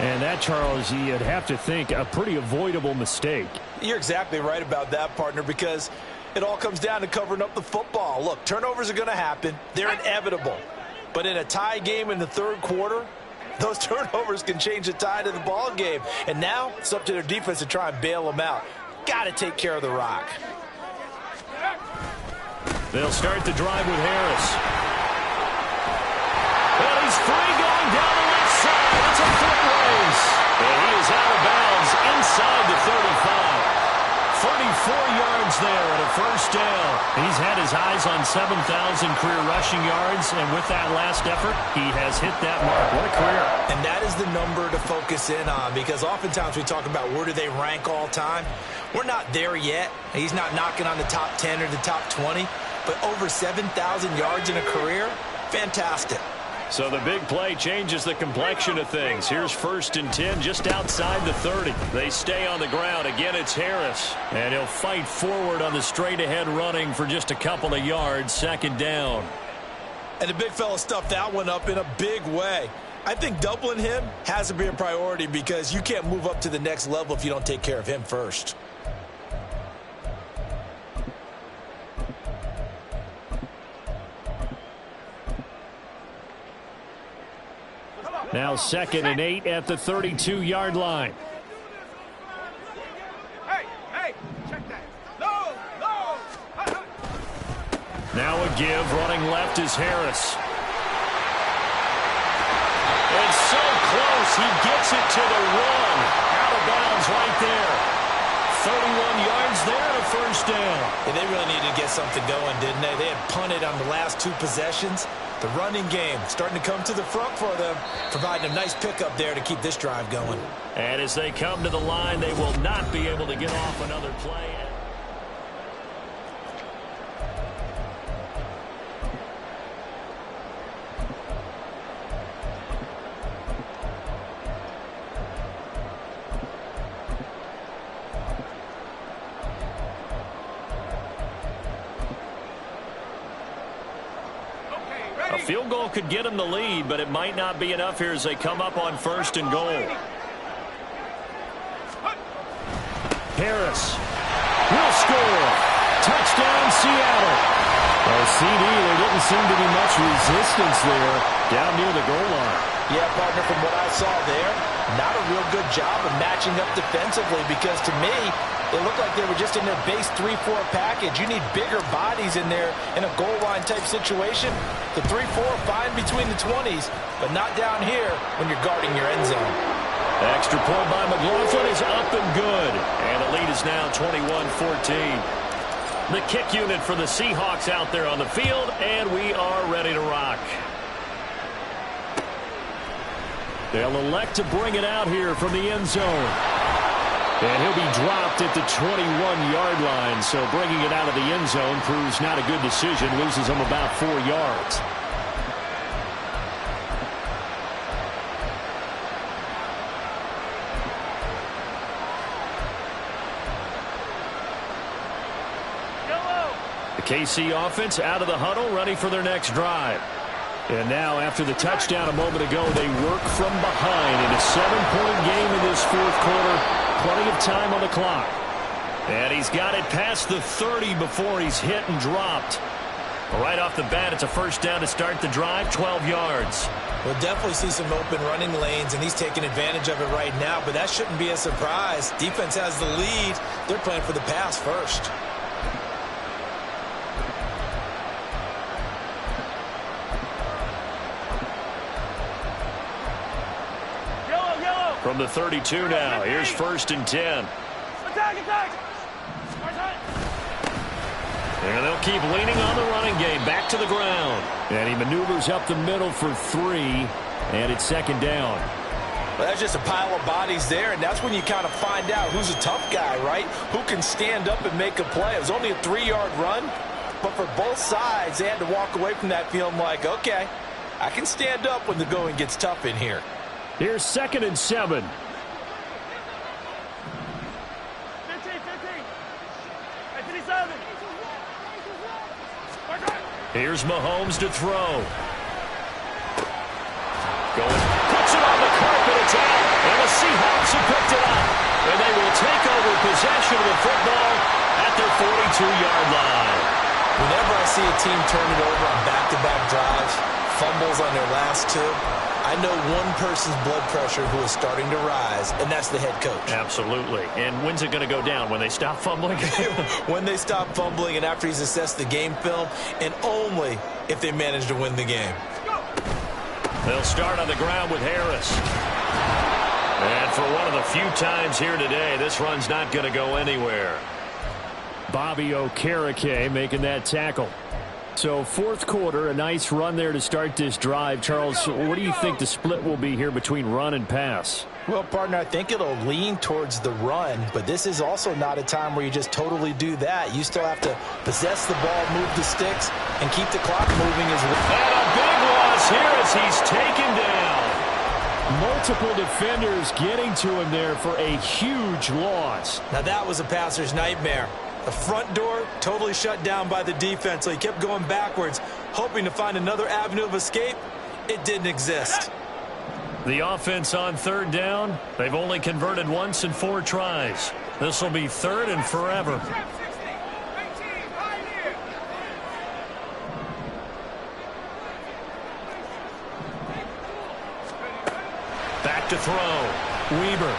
And that, Charles, you'd have to think a pretty avoidable mistake. You're exactly right about that, partner, because it all comes down to covering up the football. Look, turnovers are going to happen. They're inevitable. But in a tie game in the third quarter, those turnovers can change the tide of the ball game. And now it's up to their defense to try and bail them out. Got to take care of the rock. They'll start the drive with Harris. And he's free going down the left side. It's a foot race. And he is out of bounds inside the 35. 34 yards there and a first down. He's had his eyes on 7,000 career rushing yards, and with that last effort, he has hit that mark. What a career. And that is the number to focus in on, because oftentimes we talk about where do they rank all time. We're not there yet. He's not knocking on the top 10 or the top 20, but over 7,000 yards in a career, fantastic. So the big play changes the complexion of things. Here's 1st and 10 just outside the 30. They stay on the ground. Again, it's Harris. And he'll fight forward on the straight-ahead running for just a couple of yards. 2nd down. And the big fella stuffed that one up in a big way. I think doubling him has to be a priority, because you can't move up to the next level if you don't take care of him first. Now 2nd and 8 at the 32-yard line. Hey, check that. No. Now a give. Running left is Harris. And so close. He gets it to the 1. Out of bounds right there. 31 yards there and a first down. Yeah, they really needed to get something going, didn't they? They had punted on the last 2 possessions. The running game starting to come to the front for them, providing a nice pickup there to keep this drive going. And as they come to the line, they will not be able to get off another play. A field goal could get them the lead, but it might not be enough here as they come up on 1st and goal. Harris will score. Touchdown, Seattle. Well, CD, there didn't seem to be much resistance there down near the goal line. Yeah, partner, from what I saw there, not a real good job of matching up defensively, because to me, it looked like they were just in their base 3-4 package. You need bigger bodies in there in a goal line type situation. The 3-4 fine between the 20s, but not down here when you're guarding your end zone. Extra point by McLaughlin is up and good. And the lead is now 21-14. The kick unit for the Seahawks out there on the field, and we are ready to rock. They'll elect to bring it out here from the end zone. And he'll be dropped at the 21-yard line, so bringing it out of the end zone proves not a good decision, loses him about 4 yards. The KC offense out of the huddle, ready for their next drive. And now, after the touchdown a moment ago, they work from behind in a 7-point game in this 4th quarter. Plenty of time on the clock. And he's got it past the 30 before he's hit and dropped. Right off the bat, it's a first down to start the drive, 12 yards. We'll definitely see some open running lanes, and he's taking advantage of it right now, but that shouldn't be a surprise. Defense has the lead. They're playing for the pass first. From the 32 now, here's 1st and 10. Attack! And they'll keep leaning on the running game, back to the ground. And he maneuvers up the middle for 3, and it's 2nd down. Well, that's just a pile of bodies there, and that's when you kind of find out who's a tough guy, right? Who can stand up and make a play. It was only a 3-yard run, but for both sides, they had to walk away from that feeling like, okay, I can stand up when the going gets tough in here. Here's 2nd and 7. 15. Hey, 37. Here's Mahomes to throw. Going, puts it on the carpet, it's out. And the Seahawks have picked it up. And they will take over possession of the football at their 42-yard line. Whenever I see a team turn it over on back-to-back drives, fumbles on their last 2, I know one person's blood pressure who is starting to rise, and that's the head coach. Absolutely. And when's it going to go down? When they stop fumbling? When they stop fumbling and after he's assessed the game film, and only if they manage to win the game. They'll start on the ground with Harris. And for one of the few times here today, this run's not going to go anywhere. Bobby Okereke making that tackle. So 4th quarter, a nice run there to start this drive. Charles, what do you think the split will be here between run and pass? Well, partner, I think it'll lean towards the run, but this is also not a time where you just totally do that. You still have to possess the ball, move the sticks, and keep the clock moving as well. And a big loss here as he's taken down. Multiple defenders getting to him there for a huge loss. Now that was a passer's nightmare. The front door totally shut down by the defense, so he kept going backwards, hoping to find another avenue of escape. It didn't exist. The offense on 3rd down, they've only converted once in 4 tries. This will be 3rd and forever. Back to throw. Weber.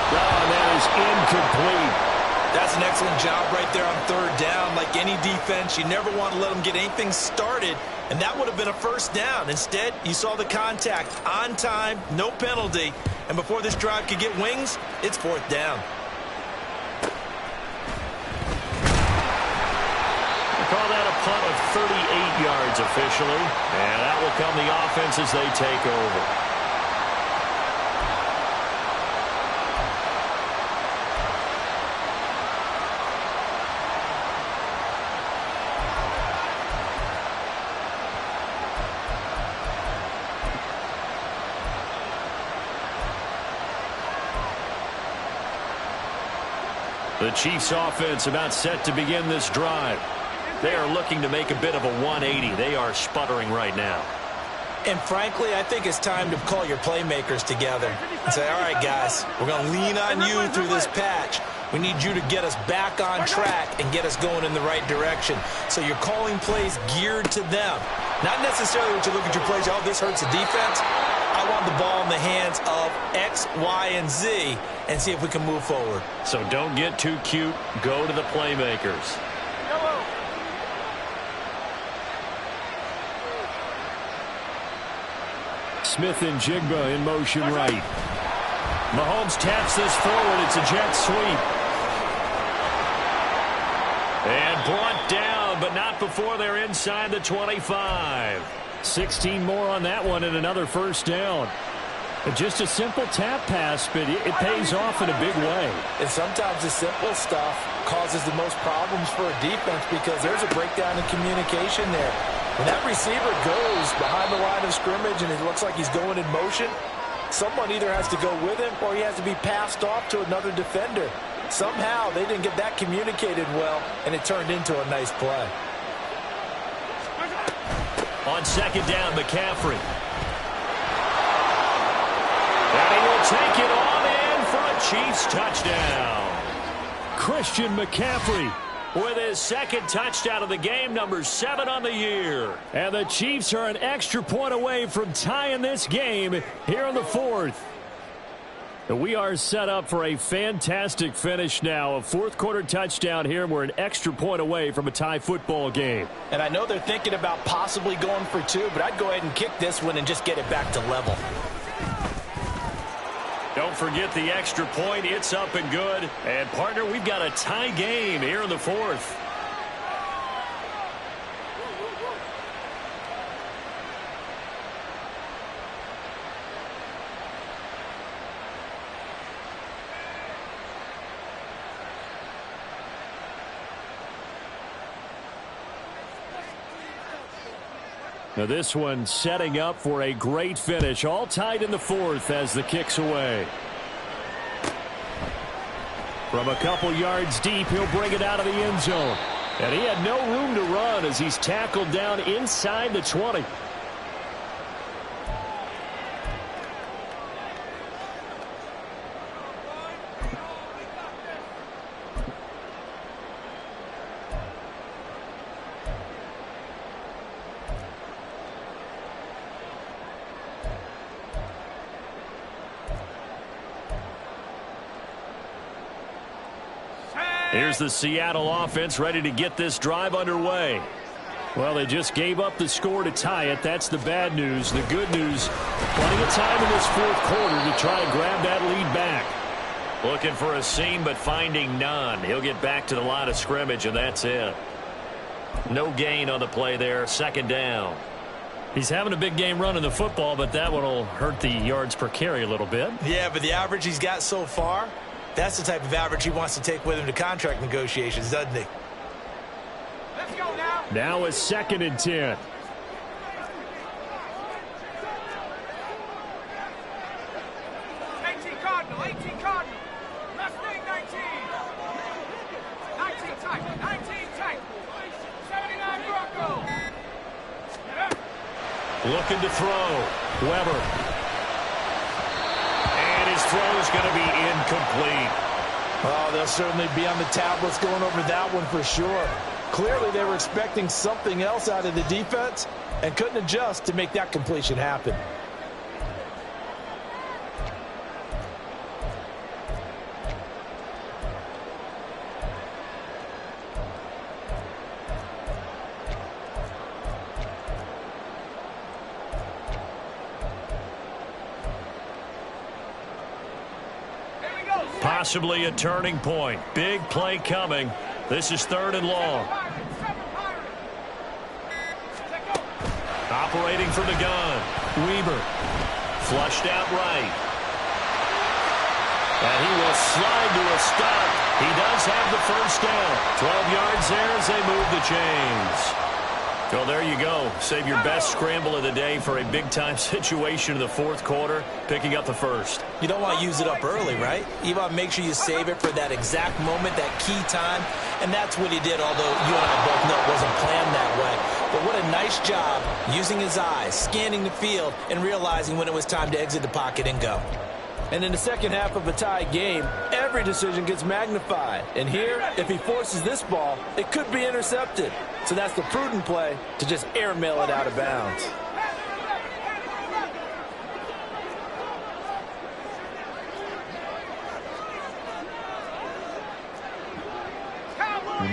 Oh, that is incomplete. That's an excellent job right there on 3rd down. Like any defense, you never want to let them get anything started, and that would have been a 1st down. Instead, you saw the contact on time, no penalty, and before this drive could get wings, it's 4th down. We call that a punt of 38 yards officially, and that will come the offense as they take over. The Chiefs offense about set to begin this drive. They are looking to make a bit of a 180. They are sputtering right now. And frankly, I think it's time to call your playmakers together and say, all right, guys, we're going to lean on you through this patch. We need you to get us back on track and get us going in the right direction. So you're calling plays geared to them. Not necessarily what you look at your plays, oh, this hurts the defense. I want the ball in the hands of X, Y, and Z and see if we can move forward. So don't get too cute. Go to the playmakers. Smith and Jigba in motion right. Mahomes taps this forward. It's a jet sweep. And brought down, but not before they're inside the 25. 16 more on that one and another 1st down. Just a simple tap pass, but it pays off in a big way. And sometimes the simple stuff causes the most problems for a defense because there's a breakdown in communication there. When that receiver goes behind the line of scrimmage and it looks like he's going in motion, someone either has to go with him or he has to be passed off to another defender. Somehow they didn't get that communicated well, and it turned into a nice play. On 2nd down, McCaffrey. And he will take it on in for a Chiefs touchdown. Christian McCaffrey with his second touchdown of the game, number 7 on the year. And the Chiefs are an extra point away from tying this game here in the fourth. We are set up for a fantastic finish now. A fourth-quarter touchdown here, and we're an extra point away from a tie football game. And I know they're thinking about possibly going for 2, but I'd go ahead and kick this one and just get it back to level. Don't forget the extra point. It's up and good. And, partner, we've got a tie game here in the fourth. Now this one setting up for a great finish. All tied in the fourth as the kick's away. From a couple yards deep, he'll bring it out of the end zone. And he had no room to run as he's tackled down inside the 20. Here's the Seattle offense ready to get this drive underway. Well, they just gave up the score to tie it. That's the bad news. The good news, plenty of time in this fourth quarter to try and grab that lead back. Looking for a seam, but finding none. He'll get back to the line of scrimmage, and that's it. No gain on the play there. Second down. He's having a big game running the football, but that one will hurt the yards per carry a little bit. Yeah, but the average he's got so far, that's the type of average he wants to take with him to contract negotiations, doesn't he? Let's go now. Now it's 2nd and 10. Cardinal, 18 Cardinal. Left wing, 19. 19 tight, 19 tight. 79 Bronco. Looking to throw. Weber. And his throw is going to be incomplete. Oh, they'll certainly be on the tablets going over that one for sure. Clearly, they were expecting something else out of the defense and couldn't adjust to make that completion happen. Possibly a turning point. Big play coming. This is 3rd and long. Operating from the gun. Weber. Flushed out right. And he will slide to a stop. He does have the first down. 12 yards there as they move the chains. Well, there you go. Save your best scramble of the day for a big-time situation in the fourth quarter, picking up the first. You don't want to use it up early, right? You want to make sure you save it for that exact moment, that key time, and that's what he did, although you and I both know it wasn't planned that way. But what a nice job using his eyes, scanning the field, and realizing when it was time to exit the pocket and go. And in the second half of a tie game, every decision gets magnified. And here, if he forces this ball, it could be intercepted. So that's the prudent play to just airmail it out of bounds.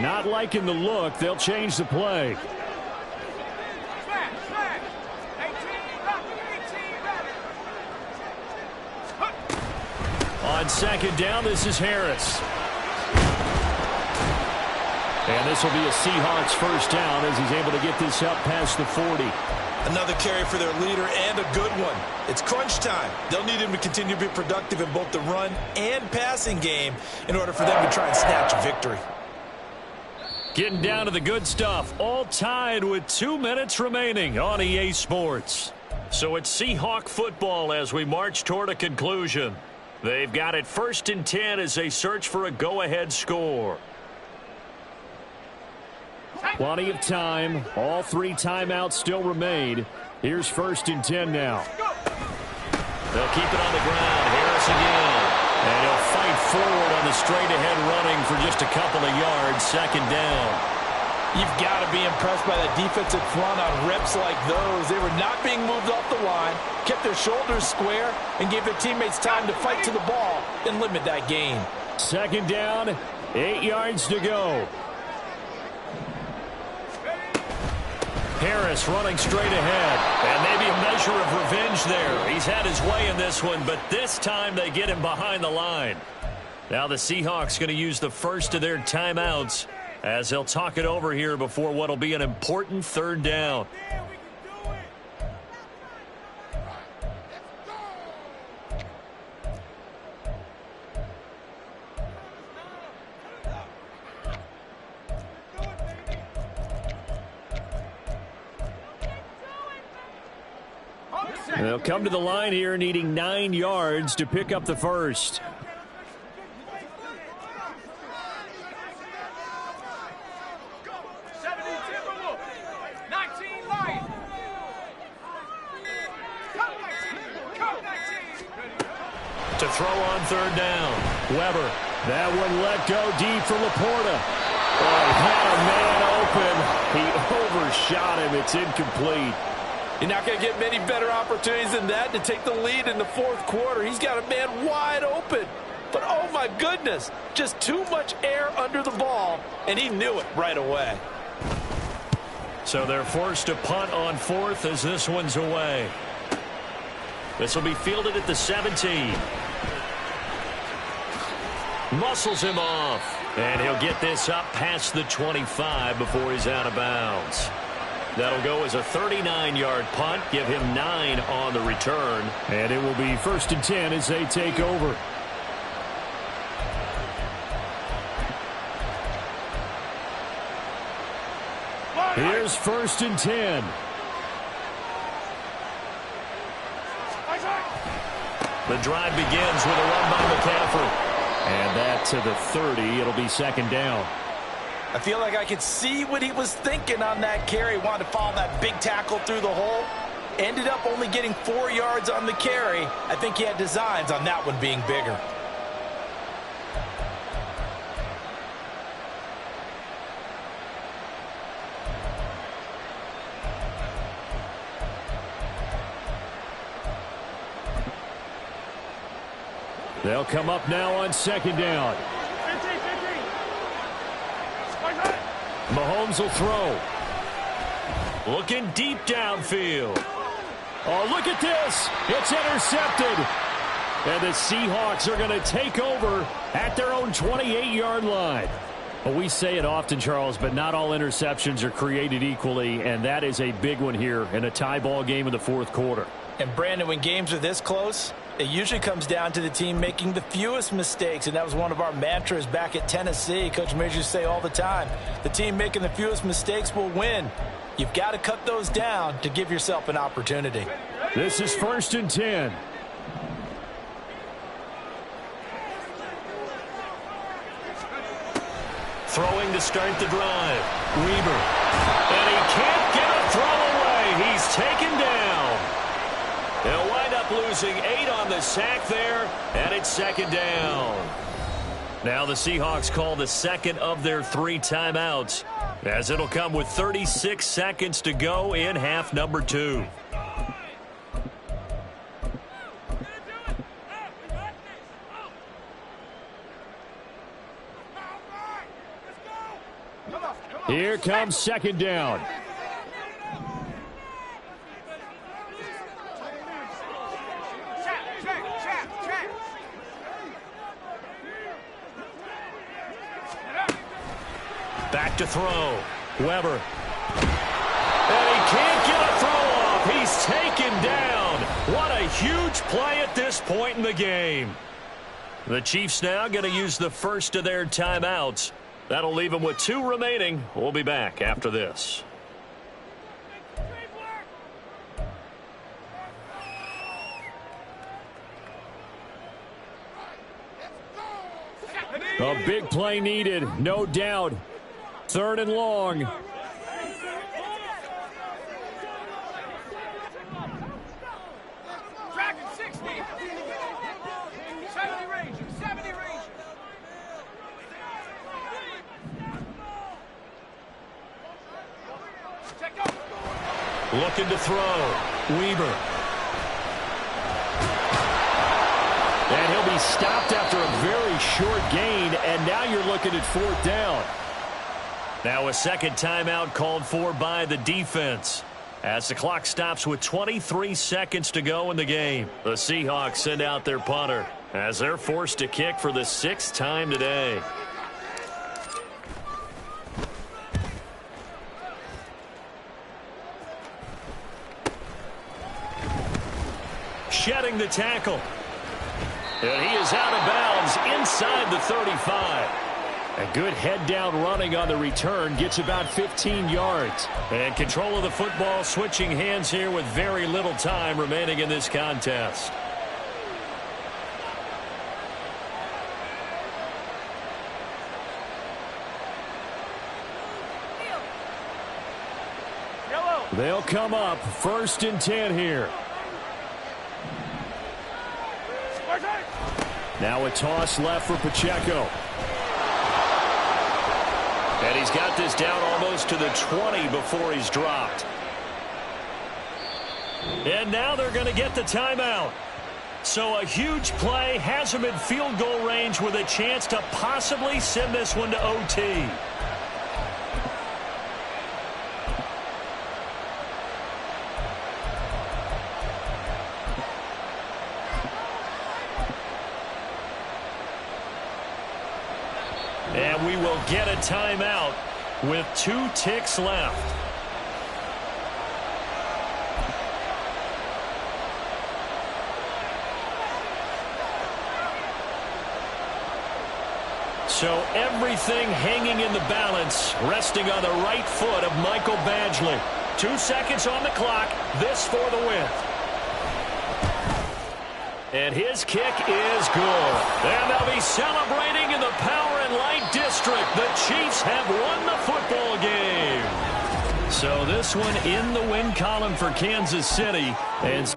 Not liking the look. They'll change the play. On 2nd down, this is Harris. And this will be a Seahawks first down as he's able to get this up past the 40. Another carry for their leader and a good one. It's crunch time. They'll need him to continue to be productive in both the run and passing game in order for them to try and snatch a victory. Getting down to the good stuff. All tied with 2 minutes remaining on EA Sports. So it's Seahawk football as we march toward a conclusion. They've got it 1st and 10 as they search for a go-ahead score. Plenty of time. All 3 timeouts still remain. Here's 1st and 10 now. They'll keep it on the ground. Harris again. And he'll fight forward on the straight-ahead running for just a couple of yards, second down. You've got to be impressed by the defensive front on reps like those. They were not being moved off the line, kept their shoulders square, and gave their teammates time to fight to the ball and limit that gain. Second down, 8 yards to go. Harris running straight ahead. And maybe a measure of revenge there. He's had his way in this one, but this time they get him behind the line. Now the Seahawks going to use the first of their timeouts as they'll talk it over here before what will be an important third down. They'll come to the line here needing 9 yards to pick up the first. To throw on third down. Weber. That one let go deep for Laporta. Oh, he had a man open. He overshot him. It's incomplete. You're not going to get many better opportunities than that to take the lead in the fourth quarter. He's got a man wide open. But, oh, my goodness, just too much air under the ball, and he knew it right away. So they're forced to punt on fourth as this one's away. This will be fielded at the 17. Muscles him off. And he'll get this up past the 25 before he's out of bounds. That'll go as a 39-yard punt, give him 9 on the return. And it will be 1st and 10 as they take over. Here's 1st and 10. The drive begins with a run by McCaffrey. And that to the 30. It'll be 2nd down. I feel like I could see what he was thinking on that carry. Wanted to follow that big tackle through the hole. Ended up only getting 4 yards on the carry. I think he had designs on that one being bigger. They'll come up now on 2nd down. Mahomes will throw. Looking deep downfield. Oh, look at this. It's intercepted. And the Seahawks are going to take over at their own 28-yard line. Well, we say it often, Charles, but not all interceptions are created equally, and that is a big one here in a tie ball game in the fourth quarter. And, Brandon, when games are this close, it usually comes down to the team making the fewest mistakes, and that was one of our mantras back at Tennessee. Coach Major used to say all the time, the team making the fewest mistakes will win. You've got to cut those down to give yourself an opportunity. This is 1st and 10. Throwing to start the drive. Weber. And he can't get a throw away. He's taken down. They'll wind up losing 8 on the sack there, and it's 2nd down. Now the Seahawks call the second of their 3 timeouts, as it'll come with 36 seconds to go in half number 2. Here comes 2nd down. Back to throw. Weber. And he can't get a throw off. He's taken down. What a huge play at this point in the game. The Chiefs now going to use the first of their timeouts. That'll leave them with 2 remaining. We'll be back after this. A big play needed, no doubt. 3rd and long. Tracking 60. 70 range. 70 range. Looking to throw. Weaver. And he'll be stopped after a very short gain, and now you're looking at 4th down. Now a second timeout called for by the defense. As the clock stops with 23 seconds to go in the game, the Seahawks send out their punter as they're forced to kick for the 6th time today. Shedding the tackle. And he is out of bounds inside the 35. A good head-down running on the return, gets about 15 yards. And control of the football switching hands here with very little time remaining in this contest. They'll come up 1st and 10 here. Now a toss left for Pacheco. And he's got this down almost to the 20 before he's dropped. And now they're going to get the timeout. So a huge play has him in field goal range with a chance to possibly send this one to OT. And we will get a timeout with 2 ticks left. So everything hanging in the balance, resting on the right foot of Michael Badgley. 2 seconds on the clock, this for the win. And his kick is good. And they'll be celebrating in the Power and Light District. The Chiefs have won the football game. So this one in the win column for Kansas City. And